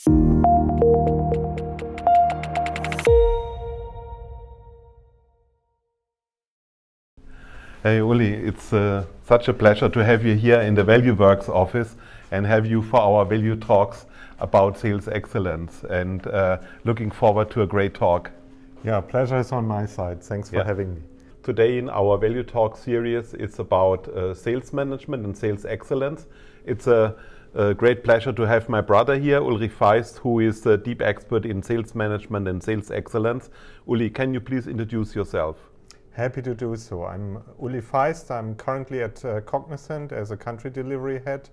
Hey Uli, it's such a pleasure to have you here in the ValueWorks office and have you for our value talks about sales excellence, and looking forward to a great talk. Yeah, pleasure is on my side. Thanks for having me. Today in our Value Talk series, it's about sales management and sales excellence. It's a great pleasure to have my brother here, Ulrich Faisst, who is a deep expert in sales management and sales excellence. Uli, can you please introduce yourself? Happy to do so. I'm Ulrich Faisst. I'm currently at Cognizant as a country delivery head.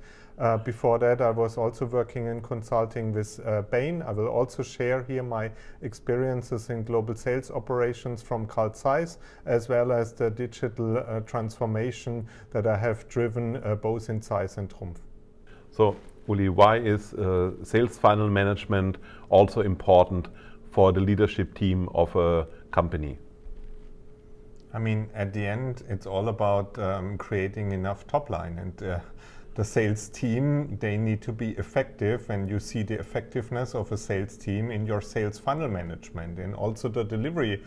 Before that, I was also working in consulting with Bain. I will also share here my experiences in global sales operations from Carl Zeiss, as well as the digital transformation that I have driven both in Zeiss and Trumpf. So, Uli, why is sales funnel management also important for the leadership team of a company? I mean, at the end, it's all about creating enough top line, and the sales team, they need to be effective, and you see the effectiveness of a sales team in your sales funnel management. And also the delivery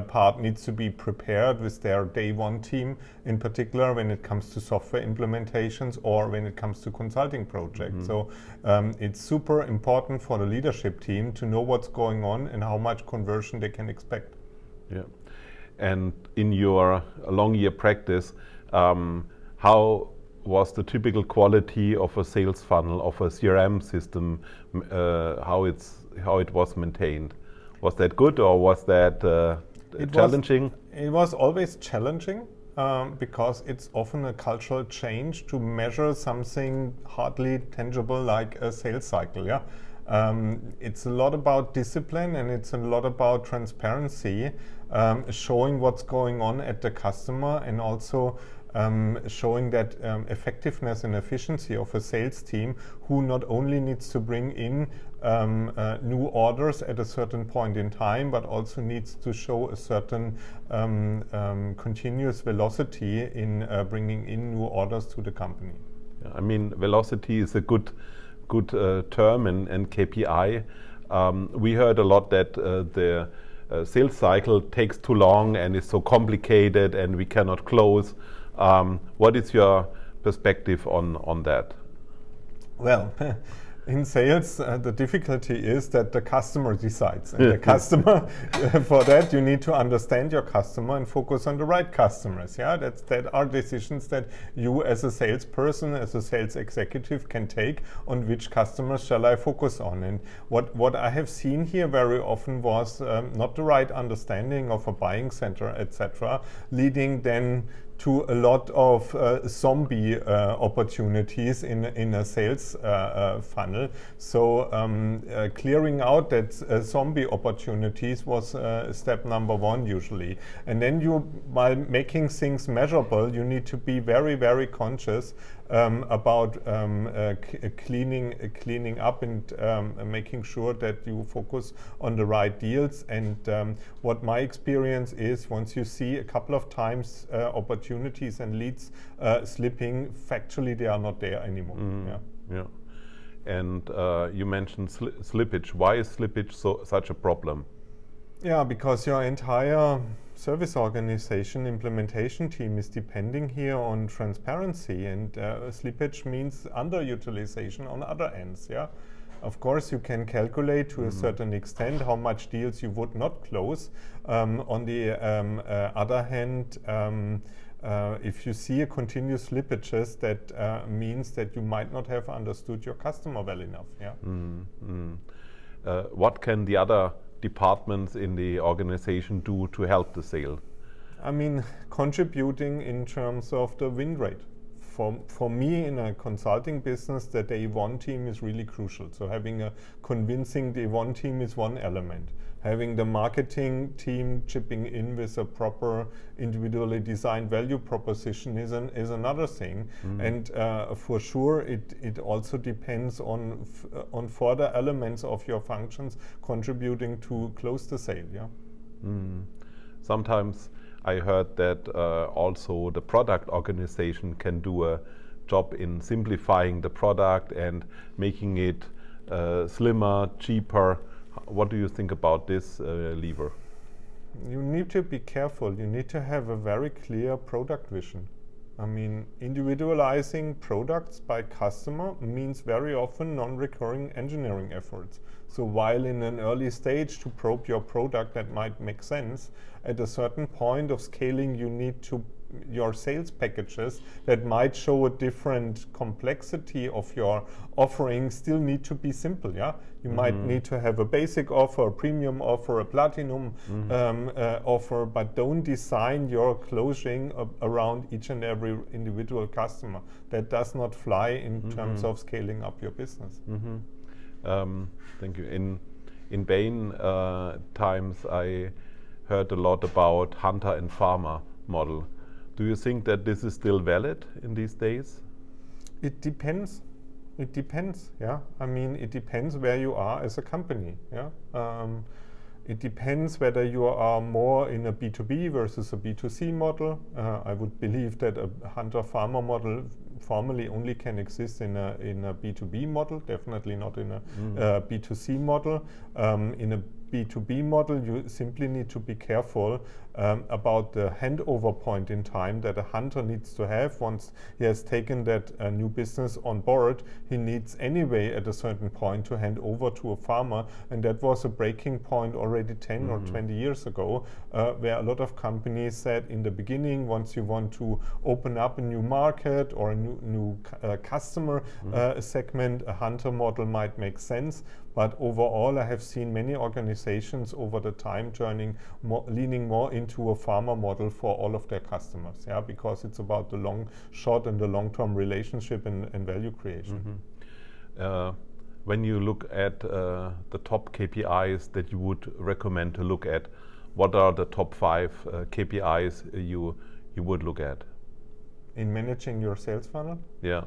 part needs to be prepared with their day one team, in particular when it comes to software implementations or when it comes to consulting projects. So it's super important for the leadership team to know what's going on and how much conversion they can expect. Yeah. And in your long year practice, how was the typical quality of a sales funnel, of a CRM system, how it was maintained? Was that good, or was that challenging? It was always challenging because it's often a cultural change to measure something hardly tangible like a sales cycle. Yeah. It's a lot about discipline, and it's a lot about transparency, showing what's going on at the customer, and also showing that effectiveness and efficiency of a sales team who not only needs to bring in new orders at a certain point in time, but also needs to show a certain continuous velocity in bringing in new orders to the company. Yeah, I mean, velocity is a good term and KPI. We heard a lot that the sales cycle takes too long and is so complicated and we cannot close. What is your perspective on that? Well, in sales, the difficulty is that the customer decides. And the customer, for that, you need to understand your customer and focus on the right customers. Yeah, that are decisions that you as a salesperson, as a sales executive can take on which customers shall I focus on. And what I have seen here very often was not the right understanding of a buying center, etc., leading then to a lot of zombie opportunities in a sales funnel. So clearing out that zombie opportunities was step number one usually. And then while making things measurable, you need to be very, very conscious about cleaning up and making sure that you focus on the right deals. And what my experience is, once you see a couple of times opportunities and leads slipping, factually they are not there anymore. Yeah. And you mentioned slippage. Why is slippage such a problem? Yeah, because your entire service organization implementation team is depending here on transparency, and slippage means underutilization on other ends. Yeah, of course you can calculate to a certain extent how much deals you would not close. On the other hand, if you see a continuous slippages, that means that you might not have understood your customer well enough. Yeah. What can the other departments in the organization do to help the sale? I mean, contributing in terms of the win rate. For me, in a consulting business, the day one team is really crucial. So having a convincing day one team is one element. Having the marketing team chipping in with a proper individually designed value proposition is another thing. And for sure, it also depends on further elements of your functions contributing to close the sale. Yeah. Sometimes I heard that also the product organization can do a job in simplifying the product and making it slimmer, cheaper. What do you think about this lever? You need to be careful. You need to have a very clear product vision. I mean, individualizing products by customer means very often non-recurring engineering efforts. So while in an early stage to probe your product that might make sense, at a certain point of scaling you need to your sales packages that might show a different complexity of your offering still need to be simple. Yeah, you might need to have a basic offer, a premium offer, a platinum offer, but don't design your closing around each and every individual customer. That does not fly in terms of scaling up your business. Thank you. In Bain times, I heard a lot about hunter and farmer model. Do you think that this is still valid in these days? It depends. It depends. Yeah. I mean, it depends where you are as a company. Yeah. It depends whether you are more in a B2B versus a B2C model. I would believe that a hunter-farmer model formally only can exist in a B2B model, definitely not in a B2C model. In a B2B model, you simply need to be careful about the handover point in time that a hunter needs to have. Once he has taken that new business on board, he needs anyway at a certain point to hand over to a farmer, and that was a breaking point already 10 or 20 years ago, where a lot of companies said in the beginning, once you want to open up a new market or a new customer segment, a hunter model might make sense. But overall, I have seen many organizations over the time leaning more into a farmer model for all of their customers, yeah, because it's about the long shot and the long-term relationship and value creation. When you look at the top KPIs that you would recommend to look at, what are the top 5 KPIs you would look at? In managing your sales funnel? Yeah.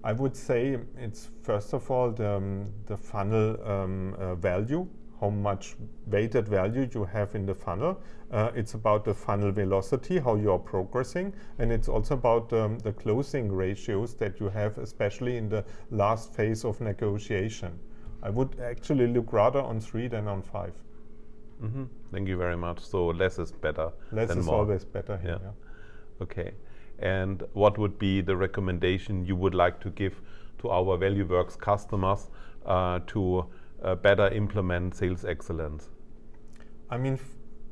I would say it's first of all the funnel value, how much weighted value you have in the funnel. It's about the funnel velocity, how you are progressing, and it's also about the closing ratios that you have, especially in the last phase of negotiation. I would actually look rather on 3 than on 5. Thank you very much. So less is better. Less than is more. always better here. Yeah. Okay. And what would be the recommendation you would like to give to our ValueWorks customers to better implement sales excellence? I mean,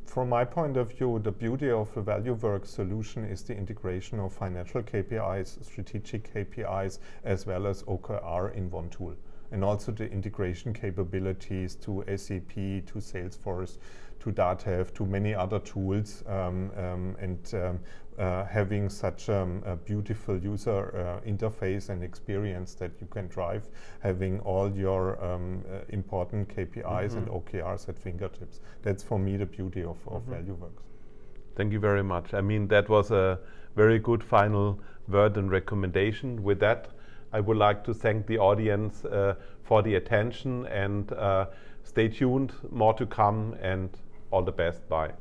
from my point of view, the beauty of a ValueWorks solution is the integration of financial KPIs, strategic KPIs, as well as OKR in one tool. And also the integration capabilities to SAP, to Salesforce, to DATEV, to many other tools, having such a beautiful user interface and experience that you can drive, having all your important KPIs and OKRs at fingertips. That's for me the beauty of ValueWorks. Thank you very much. I mean, that was a very good final word and recommendation. With that, I would like to thank the audience for the attention, and stay tuned, more to come, and all the best. Bye.